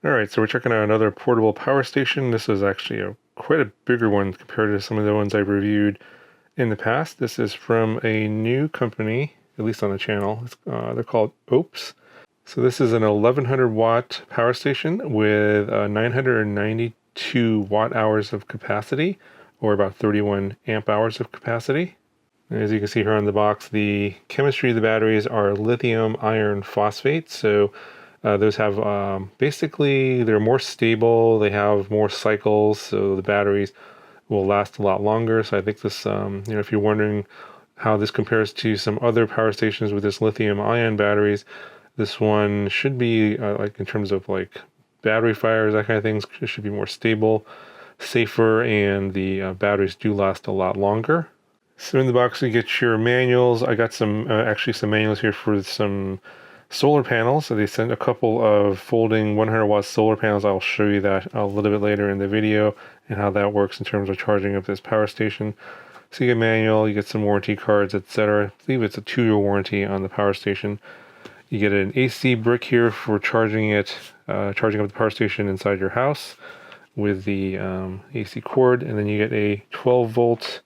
Alright, so we're checking out another portable power station. This is actually quite a bigger one compared to some of the ones I've reviewed in the past. This is from a new company, at least on the channel. They're called OUPES. So this is an 1100 watt power station with 992 watt hours of capacity, or about 31 amp hours of capacity. And as you can see here on the box, the chemistry of the batteries are lithium iron phosphate. So those have basically, they're more stable, they have more cycles, so the batteries will last a lot longer. So I think this, if you're wondering how this compares to some other power stations with this lithium ion batteries, this one should be, like in terms of like battery fires, that kind of things, it should be more stable, safer, and the batteries do last a lot longer. So in the box you get your manuals. I got some, actually some manuals here for some solar panels. So they sent a couple of folding 100 watt solar panels. I'll show you that a little bit later in the video and how that works in terms of charging up this power station. So you get manual, you get some warranty cards, etc. I believe it's a 2-year warranty on the power station. You get an AC brick here for charging it, charging up the power station inside your house with the AC cord, and then you get a 12 volt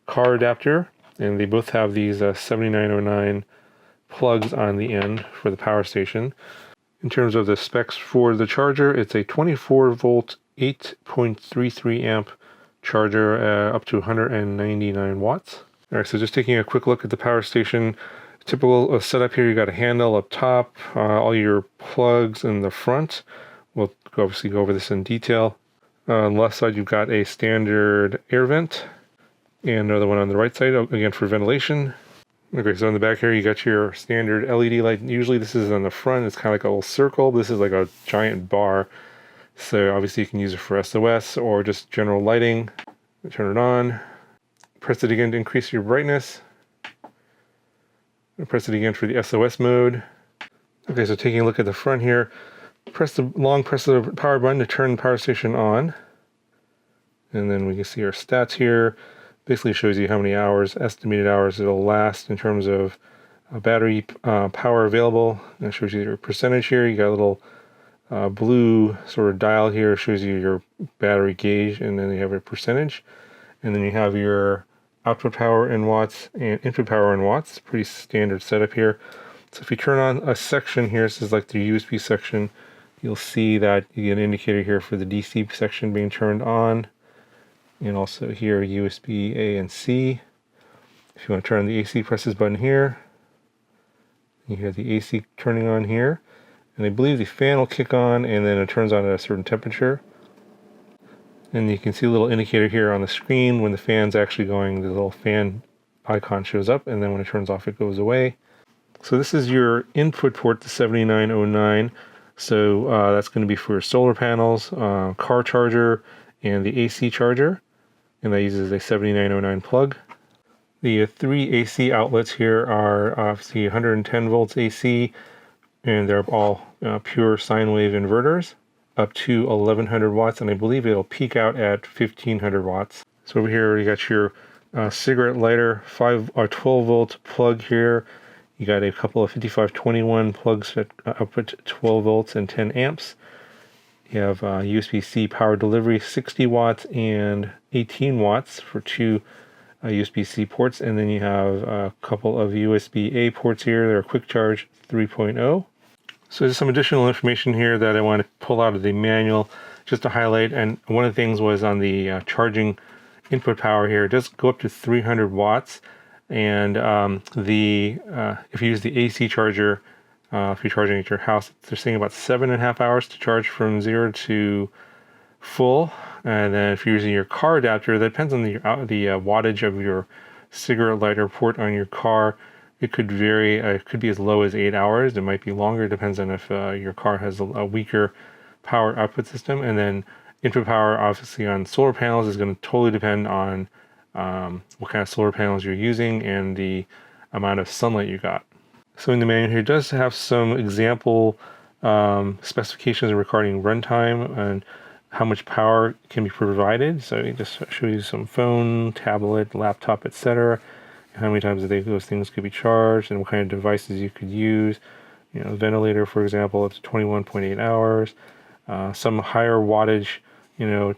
car adapter, and they both have these 7909 plugs on the end for the power station. In terms of the specs for the charger, it's a 24 volt 8.33 amp charger, up to 199 watts. All right, so just taking a quick look at the power station. Typical setup here, you got a handle up top, all your plugs in the front. We'll obviously go over this in detail. On the left side, you've got a standard air vent, and another one on the right side, again for ventilation. Okay, so on the back here, you got your standard LED light. Usually this is on the front, it's kind of like a little circle. This is like a giant bar. So obviously you can use it for SOS or just general lighting. Turn it on. Press it again to increase your brightness. Press it again for the SOS mode. Okay, so taking a look at the front here, press the power button to turn the power station on. And then we can see our stats here. Basically shows you how many hours, estimated hours it'll last in terms of battery power available. And it shows you your percentage here. You got a little blue sort of dial here, shows you your battery gauge, and then you have a percentage. And then you have your output power in watts and input power in watts. Pretty standard setup here. So if you turn on a section here, this is like the USB section, you'll see that you get an indicator here for the DC section being turned on. And also here USB A and C. If you want to turn on the AC, press this button here. You hear the AC turning on here. And I believe the fan will kick on and then it turns on at a certain temperature. And you can see a little indicator here on the screen when the fan's actually going, the little fan icon shows up, and then when it turns off it goes away. So this is your input port, the 7909. So that's going to be for your solar panels, car charger, and the AC charger. And that uses a 7909 plug. The 3 AC outlets here are obviously 110 volts AC, and they're all pure sine wave inverters, up to 1100 watts, and I believe it'll peak out at 1500 watts. So over here you got your cigarette lighter, 12 volt plug here. You got a couple of 5521 plugs that output 12 volts and 10 amps. You have USB-C power delivery, 60 watts and 18 watts for 2 USB-C ports, and then you have a couple of USB-A ports here. They're quick charge 3.0. So there's some additional information here that I want to pull out of the manual just to highlight, and one of the things was on the charging input power here. It does go up to 300 watts, and if you use the AC charger, if you're charging at your house, they're saying about 7.5 hours to charge from 0 to full. And then if you're using your car adapter, that depends on the wattage of your cigarette lighter port on your car. It could vary. It could be as low as 8 hours. It might be longer. It depends on if your car has a weaker power output system. And then input power, obviously, on solar panels is going to totally depend on what kind of solar panels you're using and the amount of sunlight you got. So in the manual here, it does have some example specifications regarding runtime and how much power can be provided. So it just shows you some phone, tablet, laptop, etc. How many times a day those things could be charged and what kind of devices you could use. You know, ventilator, for example, up to 21.8 hours. Some higher wattage,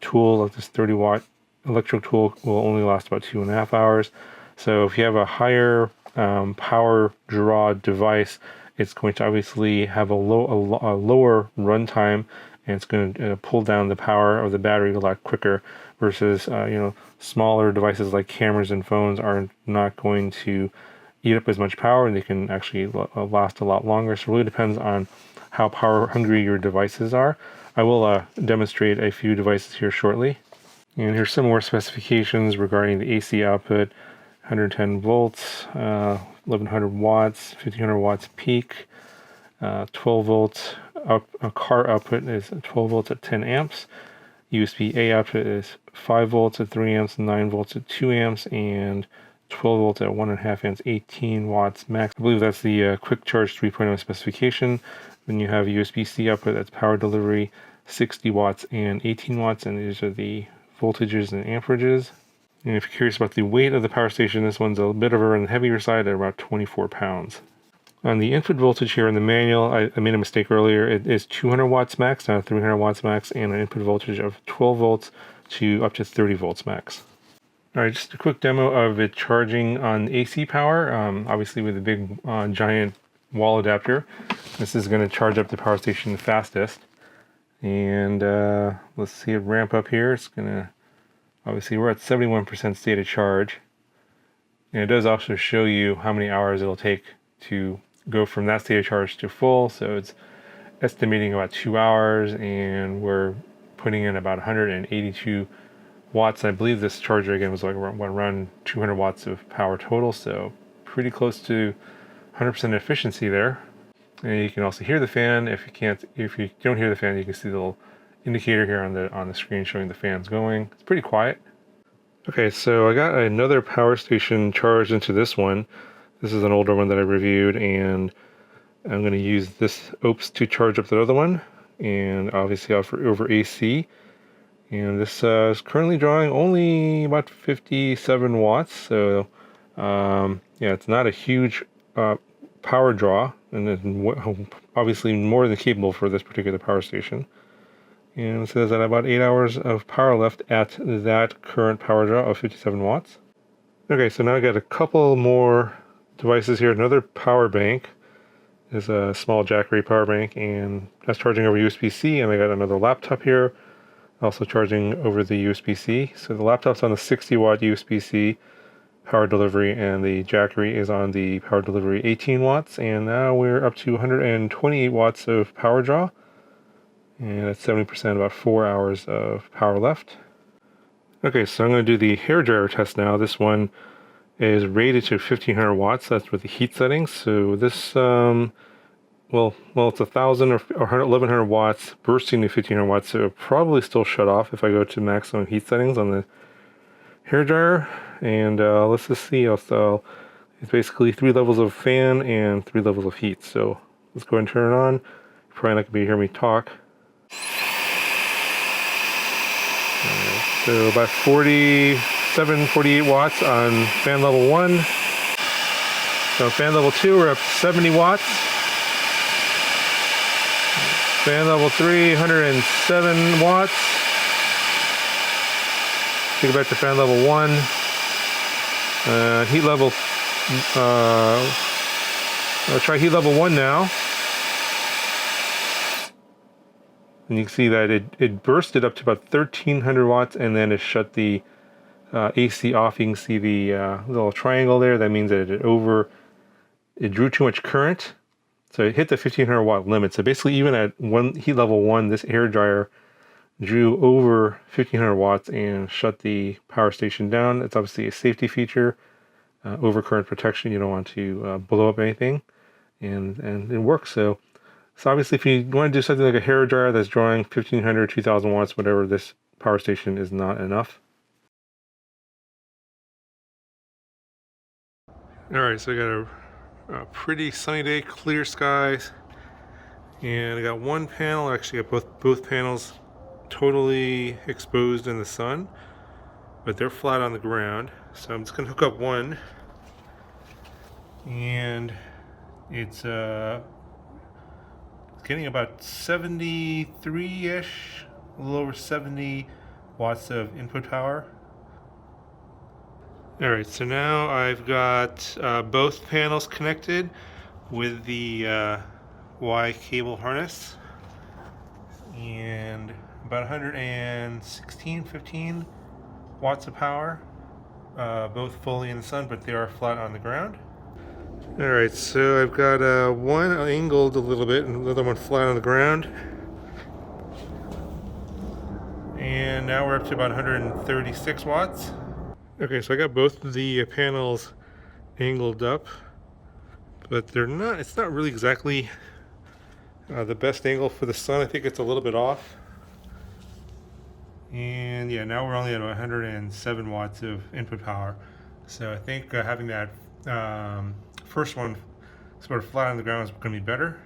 tool like this 30-watt electric tool will only last about 2.5 hours. So if you have a higher power draw device, it's going to obviously have a lower runtime, and it's going to pull down the power of the battery a lot quicker. Versus smaller devices like cameras and phones are not going to eat up as much power, and they can actually last a lot longer. So it really depends on how power hungry your devices are. I will demonstrate a few devices here shortly. And here's some more specifications regarding the AC output: 110 volts, 1100 watts, 1500 watts peak, 12 volts. Car output is 12 volts at 10 amps. USB-A output is 5 volts at 3 amps, 9 volts at 2 amps, and 12 volts at 1.5 amps, 18 watts max. I believe that's the quick charge 3.0 specification. Then you have USB-C output, that's power delivery, 60 watts and 18 watts, and these are the voltages and amperages. And if you're curious about the weight of the power station, this one's a bit on the heavier side at about 24 pounds. On the input voltage here in the manual, I made a mistake earlier. It is 200 watts max, not 300 watts max, and an input voltage of 12 volts to up to 30 volts max. All right, just a quick demo of it charging on AC power. Obviously with a big giant wall adapter, this is going to charge up the power station the fastest. And let's see it ramp up here. It's going to, obviously we're at 71% state of charge. And it does also show you how many hours it'll take to go from that state of charge to full. So it's estimating about 2 hours, and we're putting in about 182 watts. I believe this charger again was like around 200 watts of power total, so pretty close to 100% efficiency there. And you can also hear the fan. If you don't hear the fan, you can see the little indicator here on the screen showing the fan's going. It's pretty quiet. Okay, so I got another power station charged into this one. This is an older one that I reviewed, and I'm going to use this OUPES to charge up the other one, and obviously over AC. And this is currently drawing only about 57 watts, so yeah, it's not a huge power draw, and it's obviously more than capable for this particular power station. And it says that about 8 hours of power left at that current power draw of 57 watts. Okay, so now I got a couple more devices here. Another power bank is a small Jackery power bank, and that's charging over USB-C. And I got another laptop here, also charging over the USB-C. So the laptop's on the 60-watt USB-C power delivery, and the Jackery is on the power delivery 18 watts. And now we're up to 128 watts of power draw, and at 70%, about 4 hours of power left. Okay, so I'm going to do the hairdryer test now. This one is rated to 1500 watts. That's with the heat settings. So this, well, it's 1000 or 1100 watts, bursting to 1500 watts. So it'll probably still shut off if I go to maximum heat settings on the hairdryer. And let's just see. So it's basically 3 levels of fan and 3 levels of heat. So let's go ahead and turn it on. You're probably not going to be hearing me talk. So about 48 watts on fan level 1. So fan level 2, we're up to 70 watts. Fan level 3, 107 watts. Take it back to fan level 1. Heat level, I'll try heat level 1 now. And you can see that it bursted up to about 1300 watts, and then it shut the AC off. You can see the little triangle there. That means that it drew too much current. So it hit the 1500 watt limit. So basically, even at heat level 1, this hair dryer drew over 1500 watts and shut the power station down. It's obviously a safety feature, overcurrent protection. You don't want to blow up anything, and it works. So obviously, if you want to do something like a hair dryer that's drawing 1500, 2000 watts, whatever, this power station is not enough. All right, so I got a pretty sunny day, clear skies, and I got one panel. Actually, I got both panels totally exposed in the sun, but they're flat on the ground. So I'm just gonna hook up one, and it's getting about 73-ish, a little over 70 watts of input power. Alright, so now I've got both panels connected with the Y cable harness, and about 15 watts of power, both fully in the sun, but they are flat on the ground. Alright, so I've got one angled a little bit and the other one flat on the ground. And now we're up to about 136 watts. Okay, so I got both of the panels angled up, but it's not really exactly the best angle for the sun. I think it's a little bit off. And yeah, now we're only at 107 watts of input power. So I think having that first one sort of flat on the ground is going to be better.